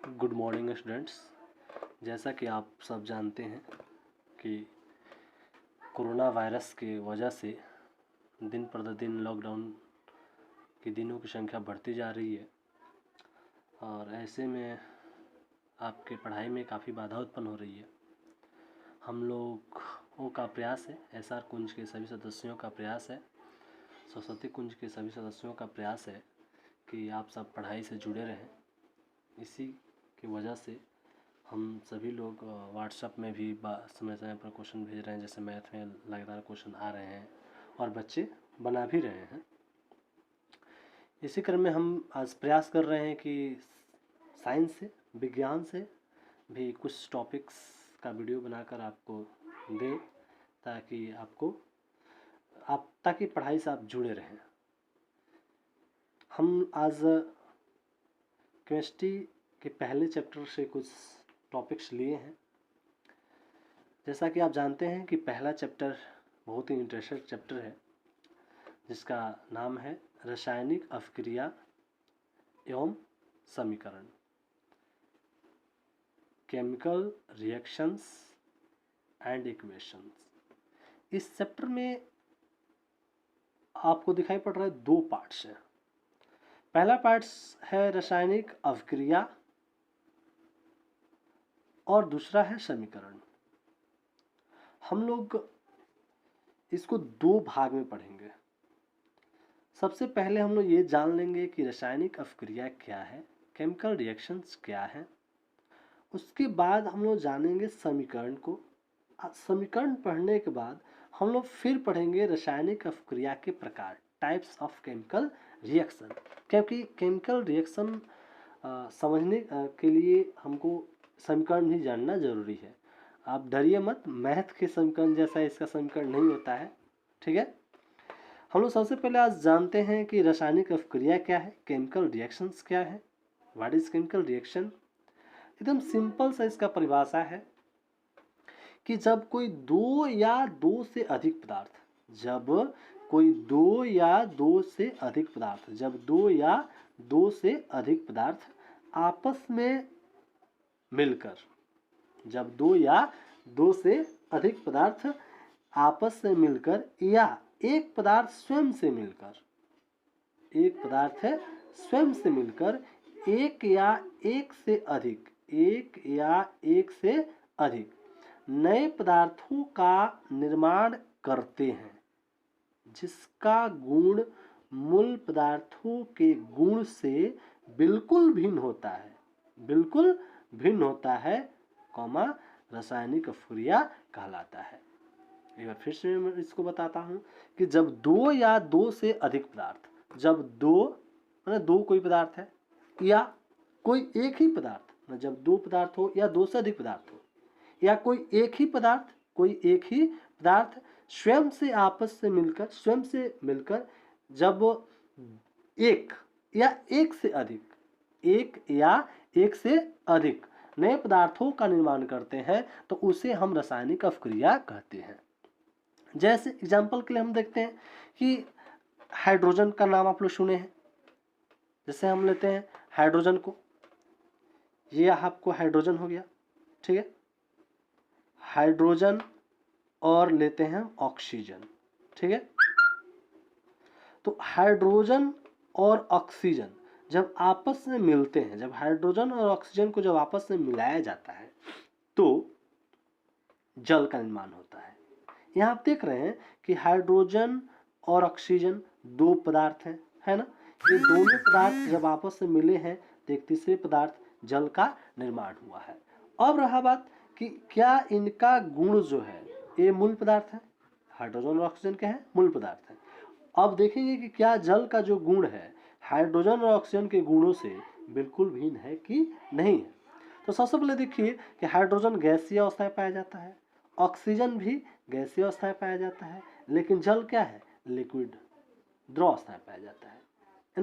Good morning students. जैसा कि आप सब जानते हैं कि कोरोना वायरस की वजह से दिन प्रतिदिन लॉकडाउन के दिनों की संख्या बढ़ती जा रही है और ऐसे में आपके पढ़ाई में काफ़ी बाधा उत्पन्न हो रही है। हम लोगों का प्रयास है, एसआर कुंज के सभी सदस्यों का प्रयास है, सरस्वती कुंज के सभी सदस्यों का प्रयास है कि आप सब पढ़ाई से जुड़े रहें। इसी की वजह से हम सभी लोग व्हाट्सएप में भी समय समय पर क्वेश्चन भेज रहे हैं, जैसे मैथ में लगातार क्वेश्चन आ रहे हैं और बच्चे बना भी रहे हैं। इसी क्रम में हम आज प्रयास कर रहे हैं कि साइंस से, विज्ञान से भी कुछ टॉपिक्स का वीडियो बनाकर आपको दें ताकि पढ़ाई से आप जुड़े रहें। हम आज केमिस्ट्री के पहले चैप्टर से कुछ टॉपिक्स लिए हैं। जैसा कि आप जानते हैं कि पहला चैप्टर बहुत ही इंटरेस्टिंग चैप्टर है, जिसका नाम है रासायनिक अभिक्रिया एवं समीकरण, केमिकल रिएक्शंस एंड इक्वेशंस। इस चैप्टर में आपको दिखाई पड़ रहा है दो पार्ट्स हैं। पहला पार्ट्स है रासायनिक अभिक्रिया और दूसरा है समीकरण। हम लोग इसको दो भाग में पढ़ेंगे। सबसे पहले हम लोग ये जान लेंगे कि रासायनिक अभिक्रिया क्या है, केमिकल रिएक्शंस क्या है। उसके बाद हम लोग जानेंगे समीकरण को। समीकरण पढ़ने के बाद हम लोग फिर पढ़ेंगे रासायनिक अभिक्रिया के प्रकार, टाइप्स ऑफ केमिकल रिएक्शन। क्योंकि केमिकल रिएक्शन समझने के लिए हमको समीकरण भी जानना जरूरी है। आप डरिए मत, मैथ के समीकरण जैसा इसका समीकरण नहीं होता है, ठीक है। हम लोग सबसे पहले आज जानते हैं कि रासायनिक अभिक्रिया क्या है, केमिकल रिएक्शंस क्या है, व्हाट इज केमिकल रिएक्शन। एकदम सिंपल सा इसका परिभाषा है कि जब कोई दो या दो से अधिक पदार्थ जब दो या दो से अधिक पदार्थ आपस में मिलकर या एक पदार्थ स्वयं से मिलकर एक या एक से अधिक नए पदार्थों का निर्माण करते हैं, जिसका गुण मूल पदार्थों के गुण से बिल्कुल भिन्न होता है, रासायनिक अभिक्रिया कहलाता है। एक बार फिर से मैं इसको बताता हूं कि जब दो या दो से अधिक पदार्थ, जब दो कोई पदार्थ है या कोई एक ही पदार्थ, जब दो पदार्थ हो या दो से अधिक पदार्थ हो या कोई एक ही पदार्थ स्वयं से मिलकर जब एक या एक से अधिक नए पदार्थों का निर्माण करते हैं तो उसे हम रासायनिक अभिक्रिया कहते हैं। जैसे एग्जाम्पल के लिए हम देखते हैं कि हाइड्रोजन का नाम आप लोग सुने हैं। जैसे हम लेते हैं हाइड्रोजन को, ये आपको हाइड्रोजन हो गया, ठीक है। हाइड्रोजन और लेते हैं ऑक्सीजन, ठीक है। तो हाइड्रोजन और ऑक्सीजन जब आपस में मिलते हैं, जब हाइड्रोजन और ऑक्सीजन को जब आपस में मिलाया जाता है तो जल का निर्माण होता है। यहाँ आप देख रहे हैं कि हाइड्रोजन और ऑक्सीजन दो पदार्थ हैं, है ना। ये दोनों पदार्थ जब आपस में मिले हैं तो एक तीसरे पदार्थ जल का निर्माण हुआ है। अब रहा बात कि क्या इनका गुण जो है, ये मूल पदार्थ है, हाइड्रोजन और ऑक्सीजन क्या है, मूल पदार्थ है। अब देखेंगे कि क्या जल का जो गुण है हाइड्रोजन और ऑक्सीजन के गुणों से बिल्कुल भिन्न है कि नहीं है। तो सबसे पहले देखिए कि हाइड्रोजन गैसीय अवस्था में पाया जाता है, ऑक्सीजन भी गैसीय अवस्था में पाया जाता है, लेकिन जल क्या है, लिक्विड, द्रव अवस्था में पाया जाता है।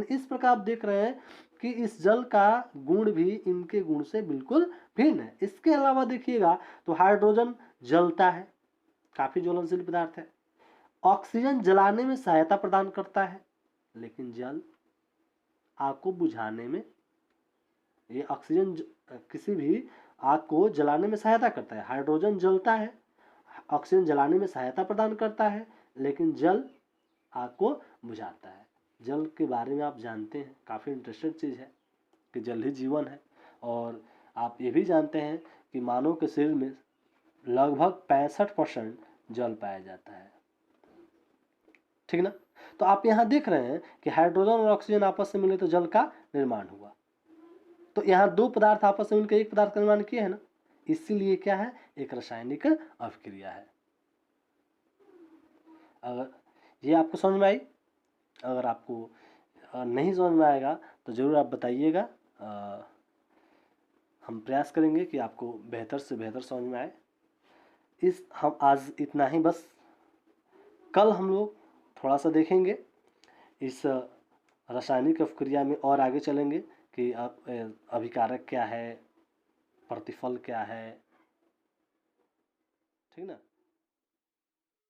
इस प्रकार आप देख रहे हैं कि इस जल का गुण भी इनके गुण से बिल्कुल भिन्न है। इसके अलावा देखिएगा तो हाइड्रोजन जलता है, काफी ज्वलनशील पदार्थ है। ऑक्सीजन जलाने में सहायता प्रदान करता है, लेकिन जल आग को बुझाने में ये ऑक्सीजन किसी भी आग को जलाने में सहायता करता है। हाइड्रोजन जलता है, ऑक्सीजन जलाने में सहायता प्रदान करता है, लेकिन जल आग को बुझाता है। जल के बारे में आप जानते हैं, काफ़ी इंटरेस्टेड चीज़ है कि जल ही जीवन है। और आप ये भी जानते हैं कि मानव के शरीर में लगभग 65% जल पाया जाता है, ठीक ना। तो आप यहाँ देख रहे हैं कि हाइड्रोजन और ऑक्सीजन आपस में मिले तो जल का निर्माण हुआ। तो यहाँ दो पदार्थ आपस में मिलकर एक पदार्थ का निर्माण किए है ना, इसीलिए क्या है, एक रासायनिक अभिक्रिया है। अगर ये आपको समझ में आई, अगर आपको नहीं समझ में आएगा तो ज़रूर आप बताइएगा। हम प्रयास करेंगे कि आपको बेहतर से बेहतर समझ में आए। हम आज इतना ही बस। कल हम लोग थोड़ा सा देखेंगे इस रासायनिक अभिक्रिया में और आगे चलेंगे कि अभिकारक क्या है, प्रतिफल क्या है, ठीक ना।